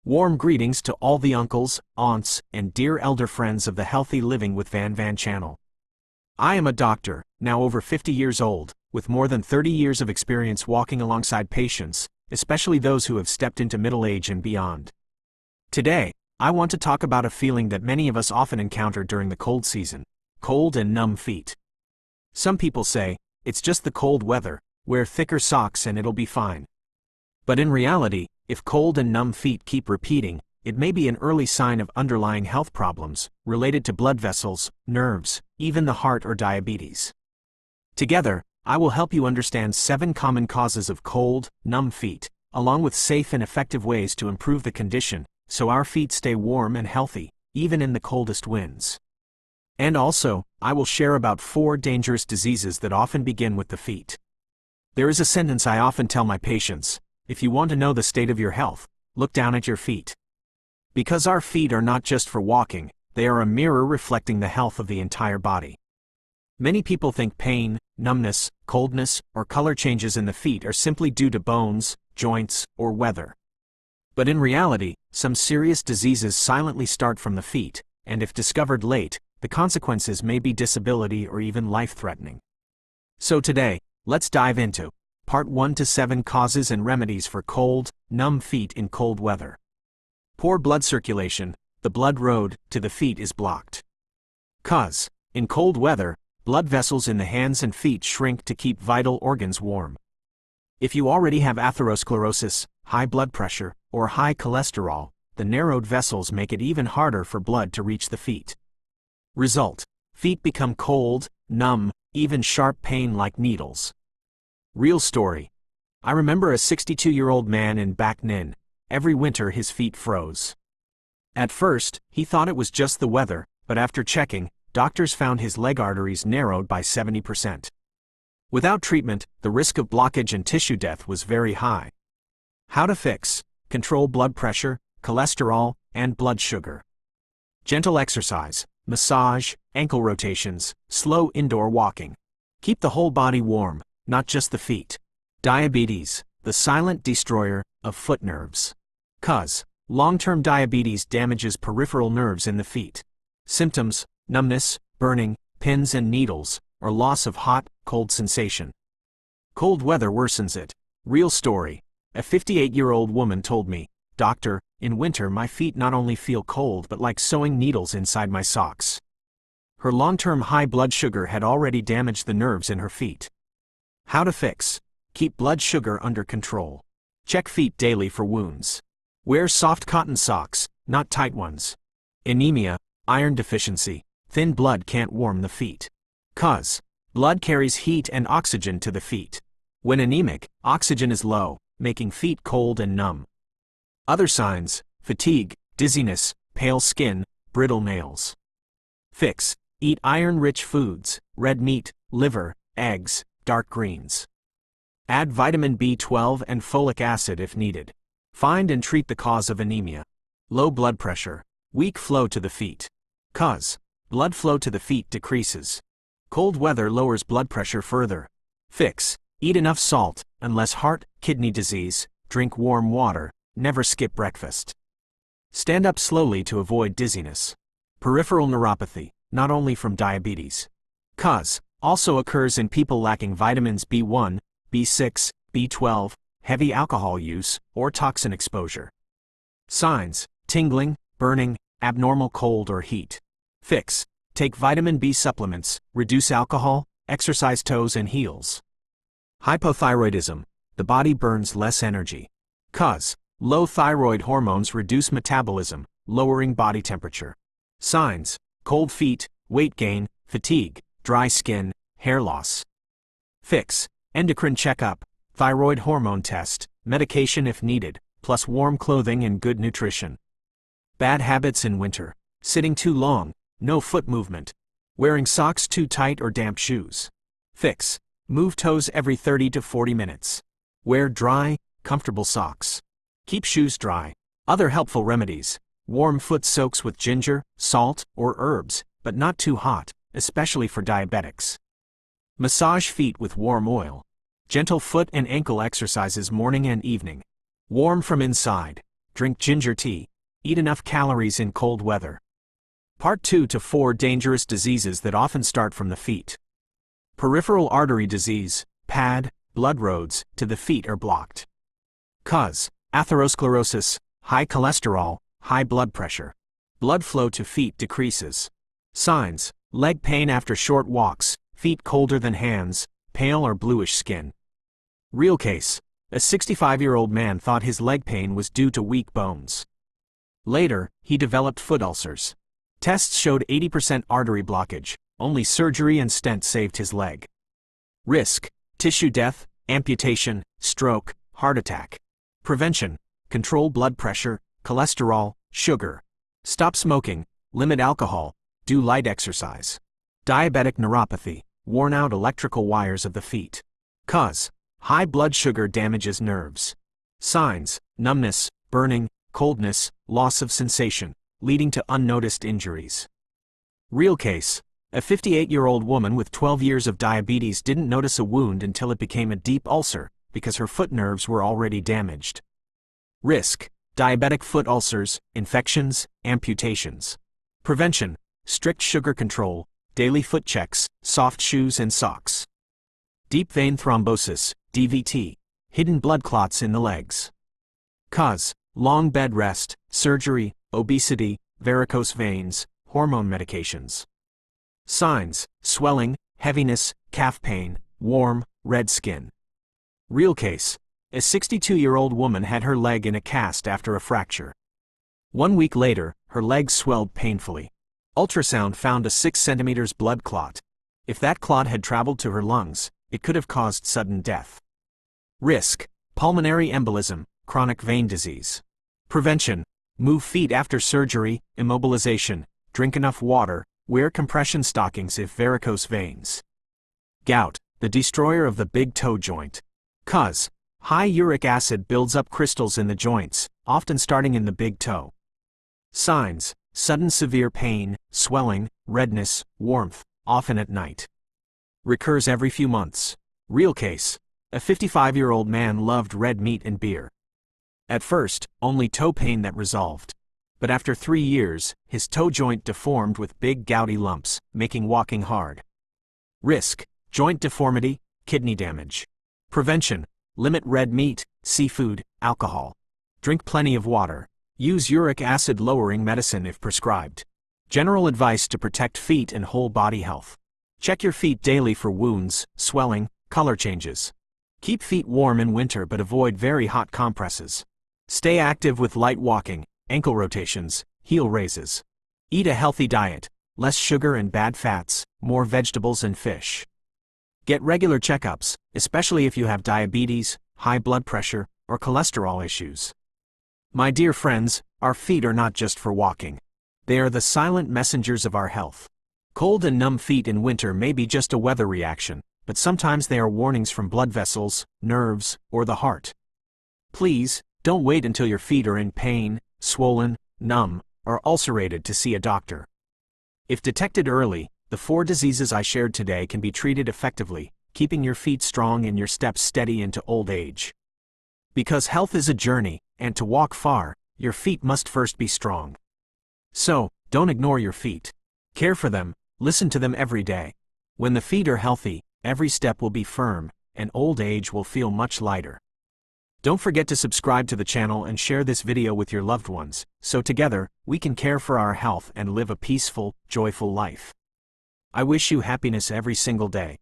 Warm greetings to all the uncles, aunts, and dear elder friends of the Healthy Living with Vân Vân channel. I am a doctor, now over 50 years old, with more than 30 years of experience walking alongside patients, especially those who have stepped into middle age and beyond. Today, I want to talk about a feeling that many of us often encounter during the cold season: cold and numb feet. Some people say, it's just the cold weather, wear thicker socks and it'll be fine. But in reality, if cold and numb feet keep repeating, it may be an early sign of underlying health problems, related to blood vessels, nerves, even the heart or diabetes. Together, I will help you understand 7 common causes of cold, numb feet, along with safe and effective ways to improve the condition, so our feet stay warm and healthy, even in the coldest winds. And also, I will share about 4 dangerous diseases that often begin with the feet. There is a sentence I often tell my patients: if you want to know the state of your health, look down at your feet. Because our feet are not just for walking, they are a mirror reflecting the health of the entire body. Many people think pain, numbness, coldness, or color changes in the feet are simply due to bones, joints, or weather. But in reality, some serious diseases silently start from the feet, and if discovered late, the consequences may be disability or even life-threatening. So today, let's dive into Part 1 to 7 Causes and Remedies for Cold, Numb Feet in Cold Weather. Poor blood circulation: the blood road to the feet is blocked. Cause: in cold weather, blood vessels in the hands and feet shrink to keep vital organs warm. If you already have atherosclerosis, high blood pressure, or high cholesterol, the narrowed vessels make it even harder for blood to reach the feet. Result: feet become cold, numb, even sharp pain like needles. Real story. I remember a 62-year-old man in Bac Ninh. Every winter his feet froze. At first, he thought it was just the weather, but after checking, doctors found his leg arteries narrowed by 70%. Without treatment, the risk of blockage and tissue death was very high. How to fix: control blood pressure, cholesterol, and blood sugar. Gentle exercise, massage, ankle rotations, slow indoor walking. Keep the whole body warm, not just the feet. Diabetes: the silent destroyer of foot nerves. Cause: long-term diabetes damages peripheral nerves in the feet. Symptoms: numbness, burning, pins and needles, or loss of hot, cold sensation. Cold weather worsens it. Real story. A 58-year-old woman told me, "Doctor, in winter my feet not only feel cold but like sewing needles inside my socks." Her long-term high blood sugar had already damaged the nerves in her feet. How to fix: keep blood sugar under control. Check feet daily for wounds. Wear soft cotton socks, not tight ones. Anemia, iron deficiency: thin blood can't warm the feet. Cause: blood carries heat and oxygen to the feet. When anemic, oxygen is low, making feet cold and numb. Other signs: fatigue, dizziness, pale skin, brittle nails. Fix: eat iron-rich foods, red meat, liver, eggs, dark greens. Add vitamin B12 and folic acid if needed. Find and treat the cause of anemia. Low blood pressure: weak flow to the feet. Cause: blood flow to the feet decreases. Cold weather lowers blood pressure further. Fix: eat enough salt, unless heart, kidney disease, drink warm water, never skip breakfast. Stand up slowly to avoid dizziness. Peripheral neuropathy: not only from diabetes. Cause: also occurs in people lacking vitamins B1, B6, B12, heavy alcohol use, or toxin exposure. Signs: tingling, burning, abnormal cold or heat. Fix: take vitamin B supplements, reduce alcohol, exercise toes and heels. Hypothyroidism: the body burns less energy. Cause: low thyroid hormones reduce metabolism, lowering body temperature. Signs: cold feet, weight gain, fatigue, dry skin, hair loss. Fix: endocrine checkup, thyroid hormone test, medication if needed, plus warm clothing and good nutrition. Bad habits in winter: sitting too long, no foot movement, wearing socks too tight or damp shoes. Fix: move toes every 30 to 40 minutes. Wear dry, comfortable socks. Keep shoes dry. Other helpful remedies: warm foot soaks with ginger, salt, or herbs, but not too hot, especially for diabetics. Massage feet with warm oil. Gentle foot and ankle exercises morning and evening. Warm from inside. drink ginger tea, eat enough calories in cold weather. Part 2 to 4 dangerous diseases that often start from the feet. Peripheral artery disease, PAD, blood roads to the feet are blocked. Cause, atherosclerosis, high cholesterol, high blood pressure. Blood flow to feet decreases. Signs, leg pain after short walks, feet colder than hands, pale or bluish skin. Real case, a 65-year-old man thought his leg pain was due to weak bones. Later, he developed foot ulcers. Tests showed 80% artery blockage, only surgery and stent saved his leg. Risk, tissue death, amputation, stroke, heart attack. Prevention, control blood pressure, cholesterol, sugar. Stop smoking, limit alcohol, do light exercise. Diabetic neuropathy, worn out electrical wires of the feet. Cause, high blood sugar damages nerves. Signs, numbness, burning, coldness, loss of sensation, leading to unnoticed injuries. Real case, a 58-year-old woman with 12 years of diabetes didn't notice a wound until it became a deep ulcer, because her foot nerves were already damaged. Risk, diabetic foot ulcers, infections, amputations. Prevention, strict sugar control, daily foot checks, soft shoes and socks. Deep vein thrombosis, DVT, hidden blood clots in the legs. Cause, long bed rest, surgery, obesity, varicose veins, hormone medications. Signs, swelling, heaviness, calf pain, warm, red skin. Real case, a 62-year-old woman had her leg in a cast after a fracture. 1 week later, her leg swelled painfully. Ultrasound found a 6 centimeters blood clot. If that clot had traveled to her lungs, it could have caused sudden death. Risk, pulmonary embolism, chronic vein disease. Prevention, move feet after surgery, immobilization, drink enough water, wear compression stockings if varicose veins. Gout, the destroyer of the big toe joint. Cause, high uric acid builds up crystals in the joints, often starting in the big toe. Signs, sudden severe pain, swelling, redness, warmth, often at night. Recurs every few months. Real case, a 55-year-old man loved red meat and beer. At first, only toe pain that resolved. But after 3 years, his toe joint deformed with big gouty lumps, making walking hard. Risk, joint deformity, kidney damage. Prevention, limit red meat, seafood, alcohol. Drink plenty of water. Use uric acid lowering medicine if prescribed. General advice to protect feet and whole body health. Check your feet daily for wounds, swelling, color changes. Keep feet warm in winter but avoid very hot compresses. Stay active with light walking, ankle rotations, heel raises. Eat a healthy diet, less sugar and bad fats, more vegetables and fish. Get regular checkups, especially if you have diabetes, high blood pressure, or cholesterol issues. My dear friends, our feet are not just for walking. They are the silent messengers of our health. Cold and numb feet in winter may be just a weather reaction, but sometimes they are warnings from blood vessels, nerves, or the heart. Please, don't wait until your feet are in pain, swollen, numb, or ulcerated to see a doctor. If detected early, the 4 diseases I shared today can be treated effectively, keeping your feet strong and your steps steady into old age. Because health is a journey, and to walk far, your feet must first be strong. So, don't ignore your feet. Care for them, listen to them every day. When the feet are healthy, every step will be firm, and old age will feel much lighter. Don't forget to subscribe to the channel and share this video with your loved ones, so together, we can care for our health and live a peaceful, joyful life. I wish you happiness every single day.